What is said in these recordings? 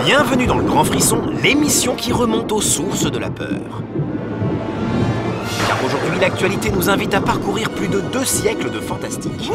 Bienvenue dans le Grand Frisson, l'émission qui remonte aux sources de la peur. Car aujourd'hui, l'actualité nous invite à parcourir plus de 2 siècles de fantastique.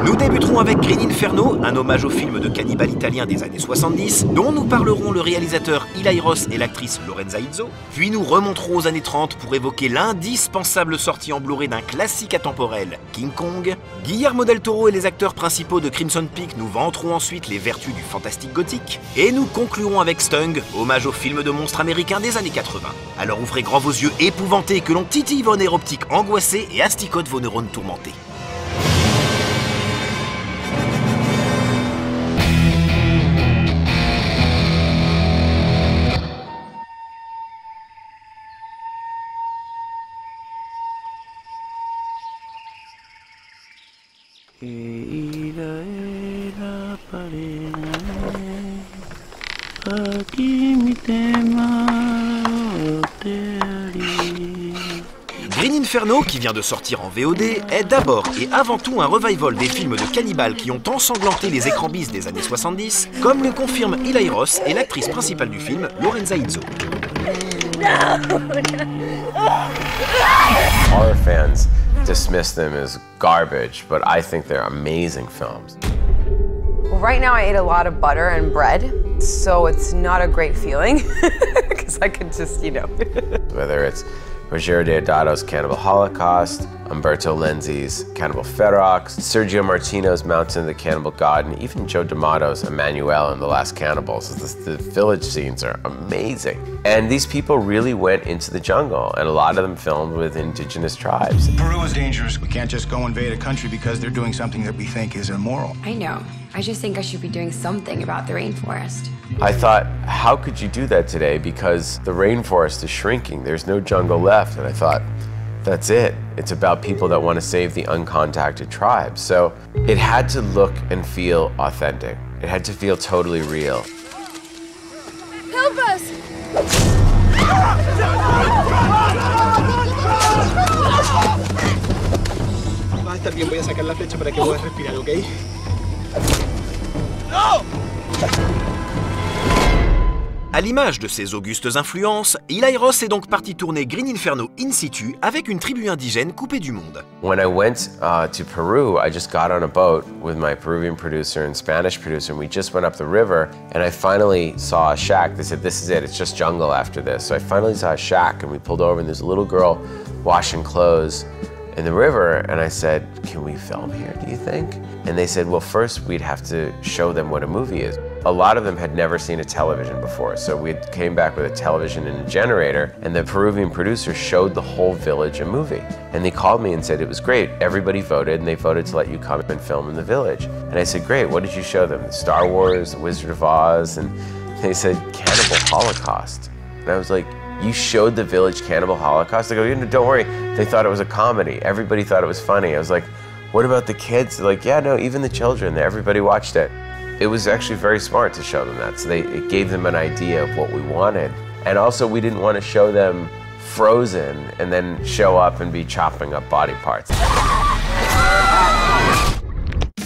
Nous débuterons avec Green Inferno, un hommage au film de cannibale italien des années 70, dont nous parleront le réalisateur Eli Roth et l'actrice Lorenza Izzo. Puis nous remonterons aux années 30 pour évoquer l'indispensable sortie en Blu-ray d'un classique atemporel, King Kong. Guillermo del Toro et les acteurs principaux de Crimson Peak nous vanteront ensuite les vertus du fantastique gothique. Et nous conclurons avec Stung, hommage au film de monstres américains des années 80. Alors ouvrez grand vos yeux épouvantés que l'on titille vos nerfs optiques angoissés et asticote vos neurones tourmentés. Green Inferno, qui vient de sortir en VOD, est d'abord et avant tout un revival des films de cannibales qui ont ensanglanté les écrans bis des années 70, comme le confirment Eli Roth et l'actrice principale du film, Lorenza Izzo. Horror fans dismiss them as garbage, but I think they're amazing films. Well, right now I ate a lot of butter and bread, so it's not a great feeling, because I could just, you know. Whether it's Rogério Deodato's Cannibal Holocaust, Umberto Lenzi's Cannibal Ferox, Sergio Martino's Mountain of the Cannibal God, and even Joe D'Amato's Emmanuel and the Last Cannibals. The village scenes are amazing. And these people really went into the jungle, and a lot of them filmed with indigenous tribes. Peru is dangerous. We can't just go invade a country because they're doing something that we think is immoral. I know. I just think I should be doing something about the rainforest. I thought, how could you do that today? Because the rainforest is shrinking. There's no jungle left. And I thought, that's it. It's about people that want to save the uncontacted tribes. So it had to look and feel authentic. It had to feel totally real. Help us! Va a estar bien, voy a sacar la flecha para que puedas respirar, ¿ok? À l'image de ses augustes influences, Eli Roth est donc parti tourner Green Inferno in situ avec une tribu indigène coupée du monde. When I went to Peru, I just got on a boat with my Peruvian producer and Spanish producer, and we just went up the river, and I finally saw a shack. They said, this is it, it's just jungle after this. So I finally saw a shack, and we pulled over, and there's a little girl washing clothes in the river, and I said, can we film here, do you think? And they said, well, first we'd have to show them what a movie is. A lot of them had never seen a television before, so we came back with a television and a generator, and the Peruvian producer showed the whole village a movie. And they called me and said, it was great. Everybody voted, and they voted to let you come and film in the village. And I said, great, what did you show them? Star Wars, The Wizard of Oz, and they said, Cannibal Holocaust. And I was like, you showed the village Cannibal Holocaust? They go, don't worry, they thought it was a comedy. Everybody thought it was funny. I was like, what about the kids? They're like, yeah, no, even the children, everybody watched it. It was actually very smart to show them that. So it gave them an idea of what we wanted. And also we didn't want to show them frozen and then show up and be chopping up body parts.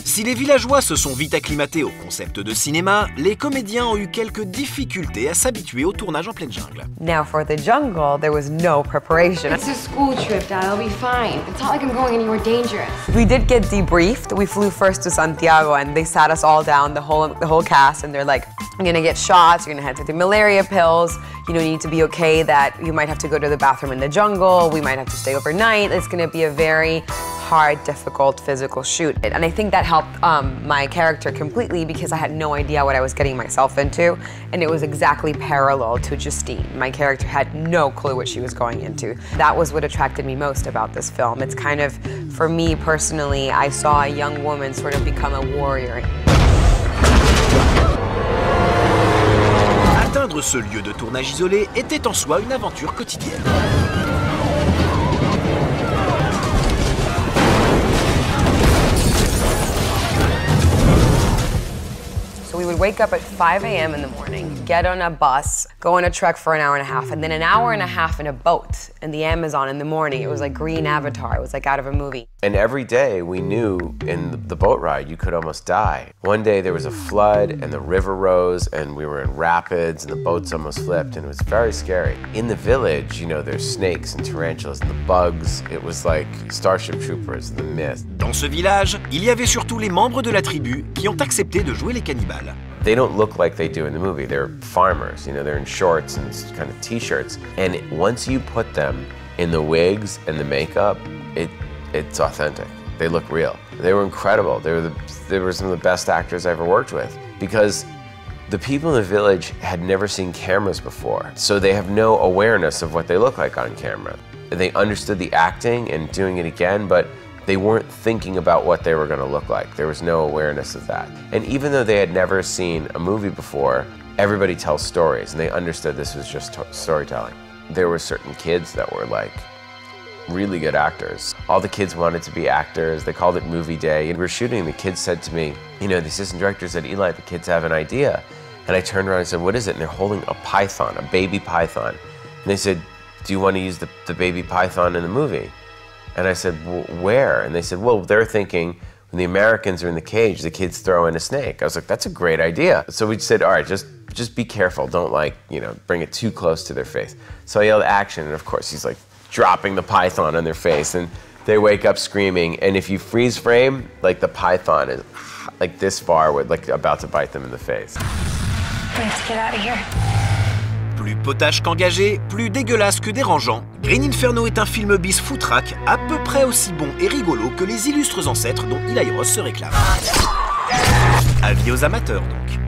Si les villageois se sont vite acclimatés au concept de cinéma, les comédiens ont eu quelques difficultés à s'habituer au tournage en pleine jungle. Now for the jungle, there was no preparation. It's a school trip, Dad. I'll be fine. It's not like I'm going anywhere dangerous. We did get debriefed. We flew first to Santiago, and they sat us all down, the whole cast, and they're like, you're gonna get shots, you're gonna have to take malaria pills, you need to be okay that you might have to go to the bathroom in the jungle, we might have to stay overnight. It's gonna be a very hard, difficult physical shoot. And I think that helped my character completely because I had no idea what I was getting myself into, and it was exactly parallel to Justine. My character had no clue what she was going into. That was what attracted me most about this film. It's kind of, for me personally, I saw a young woman sort of become a warrior. Atteindre ce lieu de tournage isolé était en soi une aventure quotidienne. So we would wake up at 5 a.m. in the morning, get on a bus, go on a trek for an hour and a half, and then an hour and a half in a boat in the Amazon in the morning. It was like green Avatar. It was like out of a movie. And every day we knew in the boat ride you could almost die. One day there was a flood and the river rose and we were in rapids and the boats almost flipped and it was very scary. In the village, you know, there's snakes and tarantulas and the bugs. It was like Starship Troopers, the myth. Dans ce village, il y avait surtout les membres de la tribu qui ont accepté de jouer les cannibales. They don't look like they do in the movie. They're farmers, you know, they're in shorts and kind of t-shirts. And once you put them in the wigs and the makeup, it's authentic. They look real. They were incredible. They were some of the best actors I ever worked with because the people in the village had never seen cameras before. So they have no awareness of what they look like on camera. They understood the acting and doing it again, but they weren't thinking about what they were going to look like. There was no awareness of that. And even though they had never seen a movie before, everybody tells stories and they understood this was just storytelling. There were certain kids that were like really good actors. All the kids wanted to be actors. They called it movie day. And we were shooting, the kids said to me, you know, the assistant director said, Eli, the kids have an idea. And I turned around and said, what is it? And they're holding a python, a baby python. And they said, do you want to use the baby python in the movie? And I said, well, where? And they said, well, they're thinking when the Americans are in the cage, the kids throw in a snake. I was like, that's a great idea. So we said, all right, just be careful. Don't like, you know, bring it too close to their face. So I yelled action, and of course he's like dropping the python on their face, and they wake up screaming. And if you freeze frame, like the python is like this far, with like about to bite them in the face. We have to get out of here. Plus potache qu'engagé, plus dégueulasse que dérangeant, Green Inferno est un film bis foutraque à peu près aussi bon et rigolo que les illustres ancêtres dont Eli Roth se réclame. Avis aux amateurs donc.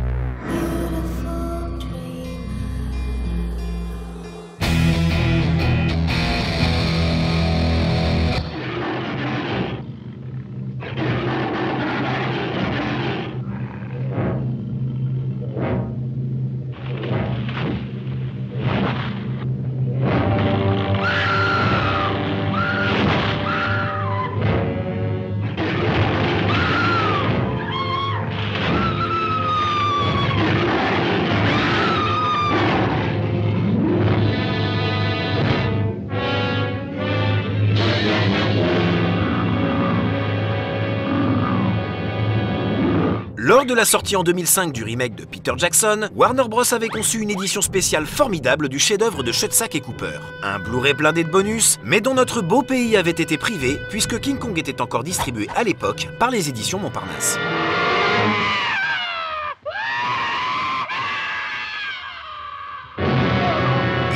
Lors de la sortie en 2005 du remake de Peter Jackson, Warner Bros avait conçu une édition spéciale formidable du chef-d'œuvre de Schoedsack et Cooper. Un Blu-ray blindé de bonus, mais dont notre beau pays avait été privé puisque King Kong était encore distribué à l'époque par les éditions Montparnasse.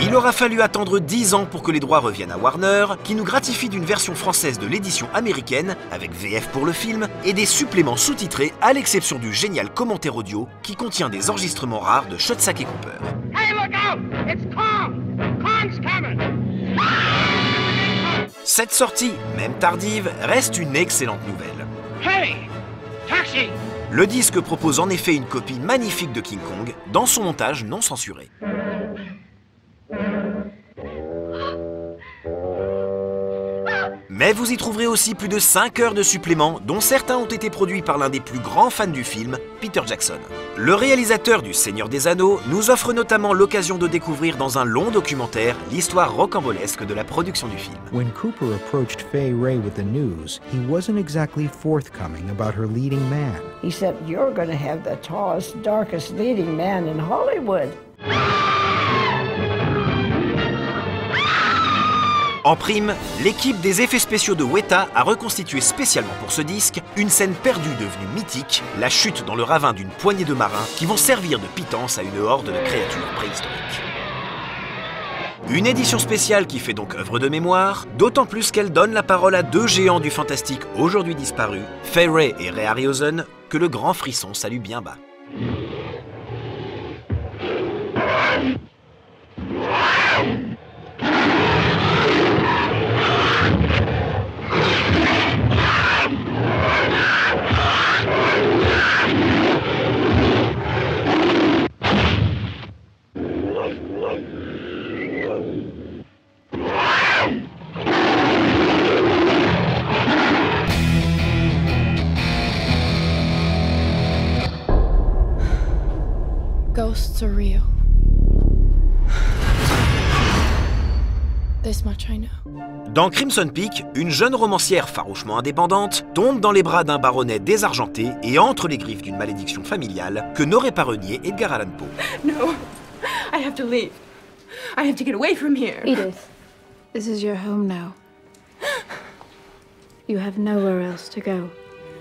Il aura fallu attendre 10 ans pour que les droits reviennent à Warner, qui nous gratifie d'une version française de l'édition américaine, avec VF pour le film, et des suppléments sous-titrés, à l'exception du génial commentaire audio, qui contient des enregistrements rares de Schoedsack et Cooper. Hey, look out! It's Kong! Kong's coming! Cette sortie, même tardive, reste une excellente nouvelle. Hey! Taxi! Le disque propose en effet une copie magnifique de King Kong, dans son montage non censuré. Mais vous y trouverez aussi plus de 5 heures de suppléments, dont certains ont été produits par l'un des plus grands fans du film, Peter Jackson. Le réalisateur du Seigneur des Anneaux nous offre notamment l'occasion de découvrir dans un long documentaire l'histoire rocambolesque de la production du film. When Cooper approached Fay Wray with the news, he wasn't exactly forthcoming about her leading man. He said, "You're going to have the tallest, darkest leading man in Hollywood." En prime, l'équipe des effets spéciaux de Weta a reconstitué spécialement pour ce disque une scène perdue devenue mythique, la chute dans le ravin d'une poignée de marins qui vont servir de pitance à une horde de créatures préhistoriques. Une édition spéciale qui fait donc œuvre de mémoire, d'autant plus qu'elle donne la parole à deux géants du fantastique aujourd'hui disparus, Fay Wray et Ray Harryhausen, que le grand frisson salue bien bas. Ghosts are real. This much I know. Dans Crimson Peak, une jeune romancière farouchement indépendante tombe dans les bras d'un baronnet désargenté et entre les griffes d'une malédiction familiale que n'aurait pas renié Edgar Allan Poe. No, I have to leave. I have to get away from here. Edith, this is your home now. You have nowhere else to go.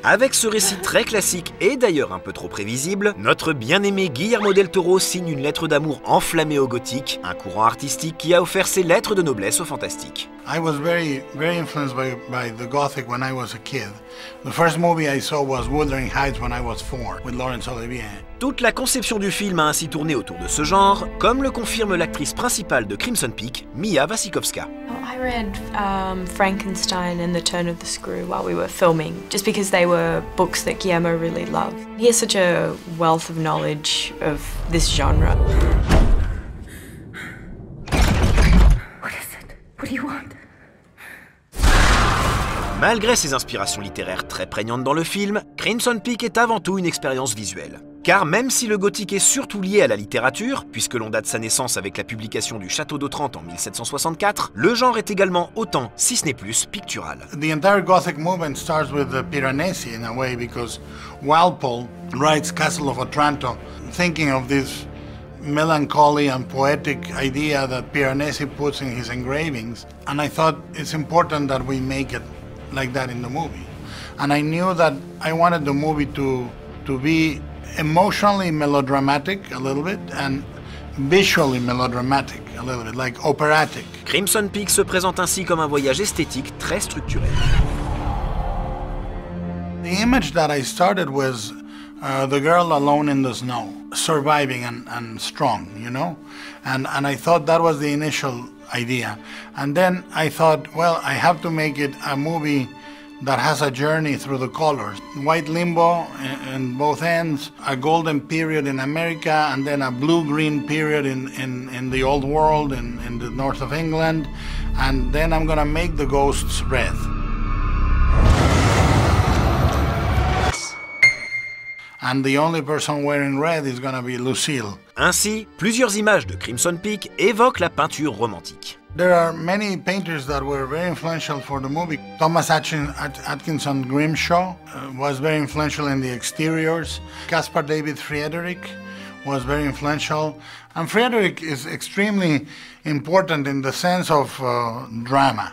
Avec ce récit très classique et d'ailleurs un peu trop prévisible, notre bien-aimé Guillermo del Toro signe une lettre d'amour enflammée au gothique, un courant artistique qui a offert ses lettres de noblesse au fantastique. I was very influenced by the Gothic when I was a kid. The first movie I saw was Wuthering Heights when I was 4, with Laurence Olivier. Toute la conception du film a ainsi tourné autour de ce genre, comme le confirme l'actrice principale de Crimson Peak, Mia Wasikowska. I read Frankenstein and The Turn of the Screw while we were filming, just because they were books that Guillermo really loved. He has such a wealth of knowledge of this genre. What is it? What do you want? Malgré ses inspirations littéraires très prégnantes dans le film, Crimson Peak est avant tout une expérience visuelle. Car même si le gothique est surtout lié à la littérature, puisque l'on date sa naissance avec la publication du Château d'Otranto en 1764, le genre est également autant, si ce n'est plus, pictural. The entire Gothic movement starts with the Piranesi in a way, because Walpole writes Castle of Otranto, thinking of this melancholy and poetic idea that Piranesi puts in his engravings. And I thought it's important that we make it like that in the movie. And I knew that I wanted the movie to be emotionally melodramatic a little bit and visually melodramatic a little bit, like operatic. Crimson Peak se présente ainsi comme un voyage esthétique très structuré. The image that I started was the girl alone in the snow, surviving and strong, you know? And I thought that was the initial idea. And then I thought, well, I have to make it a movie that has a journey through the colors. White limbo in both ends, a golden period in America, and then a blue-green period in the old world, in the north of England. And then I'm gonna make the ghosts red. And the only person wearing red is gonna be Lucille. Ainsi, plusieurs images de Crimson Peak évoquent la peinture romantique. There are many painters that were very influential for the movie. Thomas Atkinson Grimshaw was very influential in the exteriors. Caspar David Friedrich was very influential. And Friedrich is extremely important in the sense of drama,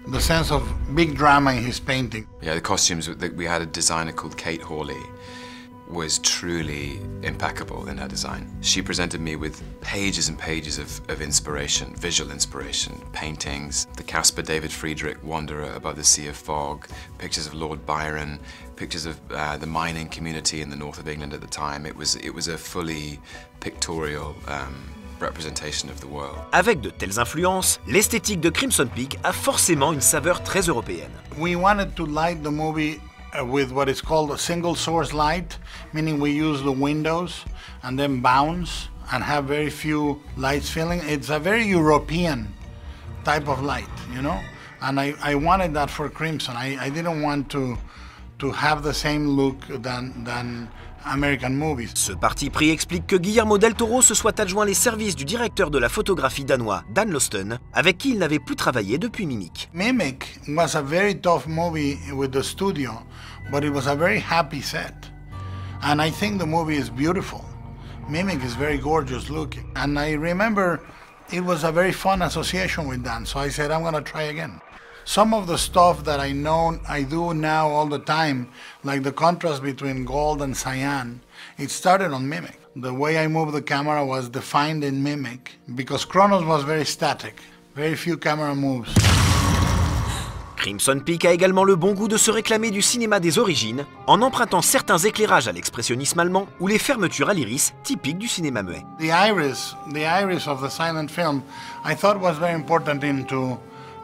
the sense of big drama in his painting. Yeah, the costumes, we had a designer called Kate Hawley, was truly impeccable in her design. She presented me with pages and pages of inspiration, visual inspiration, paintings, the Caspar David Friedrich Wanderer above the Sea of Fog, pictures of Lord Byron, pictures of the mining community in the north of England at the time. It was a fully pictorial representation of the world. Avec de telles influences, l'esthétique de Crimson Peak a forcément une saveur très européenne. We wanted to light the movie with what is called a single source light, meaning we use the windows and then bounce and have very few lights filling. It's a very European type of light, you know? And I wanted that for Crimson. I didn't want to have the same look than American movies. Ce parti pris explique que Guillermo del Toro se soit adjoint les services du directeur de la photographie danois Dan Lausten, avec qui il n'avait plus travaillé depuis Mimic. Mimic was a very tough movie with the studio, but it was a very happy set. And I think the movie is beautiful. Mimic is very gorgeous looking. And I remember it was a very fun association with Dan, so I said, I'm gonna try again. Some of the stuff that I do now all the time, like the contrast between gold and cyan, it started on Mimic. The way I moved the camera was defined in Mimic, because Chronos was very static, very few camera moves. Crimson Peak a également le bon goût de se réclamer du cinéma des origines, en empruntant certains éclairages à l'expressionnisme allemand ou les fermetures à l'iris typiques du cinéma muet. The iris of the silent film, I thought was very important into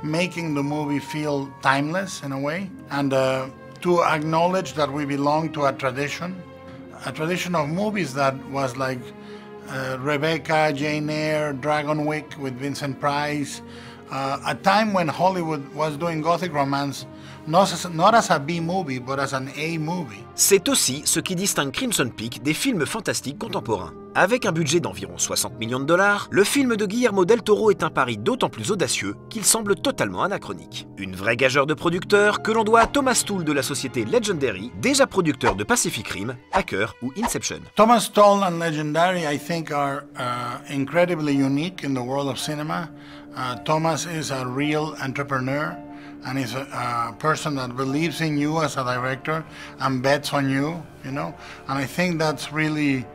making the movie feel timeless in a way, and to acknowledge that we belong to a tradition of movies that was like Rebecca, Jane Eyre, Dragonwyck with Vincent Price, a time when Hollywood was doing Gothic romance not as a B movie, but as an A movie. C'est aussi ce qui distingue Crimson Peak des films fantastiques contemporains. Avec un budget d'environ 60 millions de dollars, le film de Guillermo del Toro est un pari d'autant plus audacieux qu'il semble totalement anachronique. Une vraie gageure de producteurs que l'on doit à Thomas Tull de la société Legendary, déjà producteur de Pacific Rim, Hacker ou Inception. Thomas Tull and Legendary, I think, are incredibly unique in the world of cinema. Thomas is a real entrepreneur and is a person that believes in you as a director and bets on you, you know, and I think that's really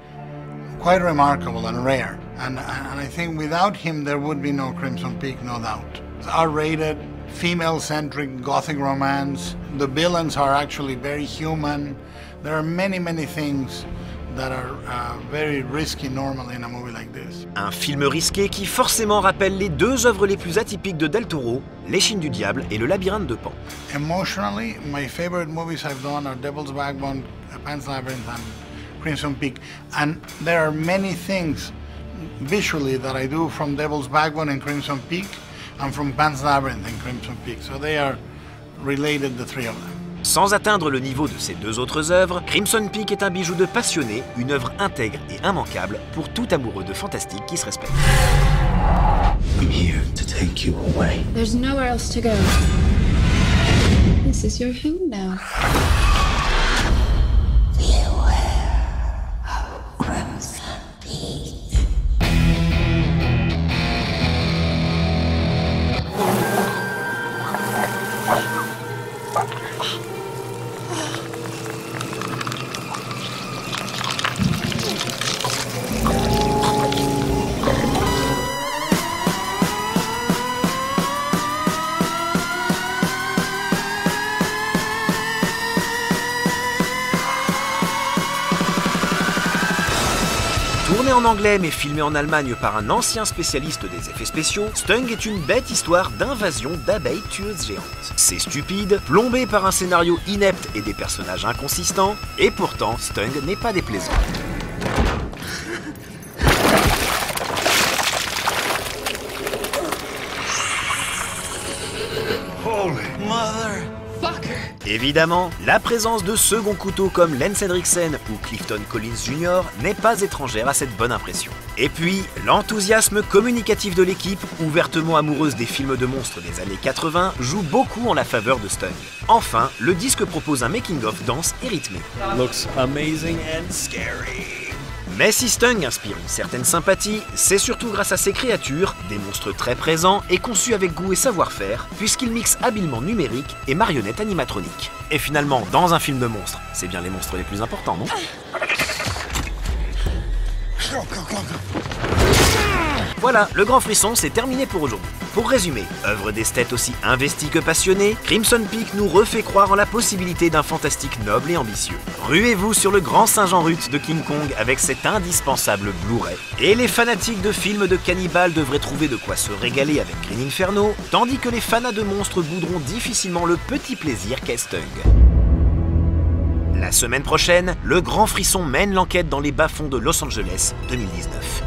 quite remarkable and rare. And I think without him there would be no Crimson Peak, no doubt. It's R-rated, female-centric gothic romance. The villains are actually very human. There are many, many things that are very risky normally in a movie like this. Un film risqué qui forcément rappelle les deux œuvres les plus atypiques de Del Toro, L'Échine du Diable et Le Labyrinthe de Pan. Emotionally, my favorite movies I've done are Devil's Backbone, Pan's Labyrinth, and Crimson Peak. And there are many things visually that I do from Devil's Backbone and Crimson Peak and from Pan's Labyrinth and Crimson Peak. So they are related, the three of them. Sans atteindre le niveau de ses deux autres œuvres, Crimson Peak est un bijou de passionné, une œuvre intègre et immanquable pour tout amoureux de fantastique qui se respecte. I'm here to take you away. There's nowhere else to go. This is your home now. Tourné en anglais mais filmé en Allemagne par un ancien spécialiste des effets spéciaux, Stung est une bête histoire d'invasion d'abeilles tueuses géantes. C'est stupide, plombé par un scénario inepte et des personnages inconsistants, et pourtant Stung n'est pas déplaisant. Holy mother. Évidemment, la présence de second couteaux comme Lance Henriksen ou Clifton Collins Jr. n'est pas étrangère à cette bonne impression. Et puis, l'enthousiasme communicatif de l'équipe, ouvertement amoureuse des films de monstres des années 80, joue beaucoup en la faveur de Stung. Enfin, le disque propose un making-of dense et rythmé. Looks amazing and scary. Mais si Stung inspire une certaine sympathie, c'est surtout grâce à ses créatures, des monstres très présents et conçus avec goût et savoir-faire, puisqu'il mixe habilement numérique et marionnettes animatroniques. Et finalement, dans un film de monstres, c'est bien les monstres les plus importants, non ? Voilà, le grand frisson, c'est terminé pour aujourd'hui. Pour résumer, œuvre d'esthète aussi investie que passionnée, Crimson Peak nous refait croire en la possibilité d'un fantastique noble et ambitieux. Ruez-vous sur le grand Saint-Jean-Rut de King Kong avec cet indispensable Blu-ray. Et les fanatiques de films de cannibales devraient trouver de quoi se régaler avec Green Inferno, tandis que les fanas de monstres bouderont difficilement le petit plaisir qu'est Stung. La semaine prochaine, le grand frisson mène l'enquête dans les bas-fonds de Los Angeles 2019.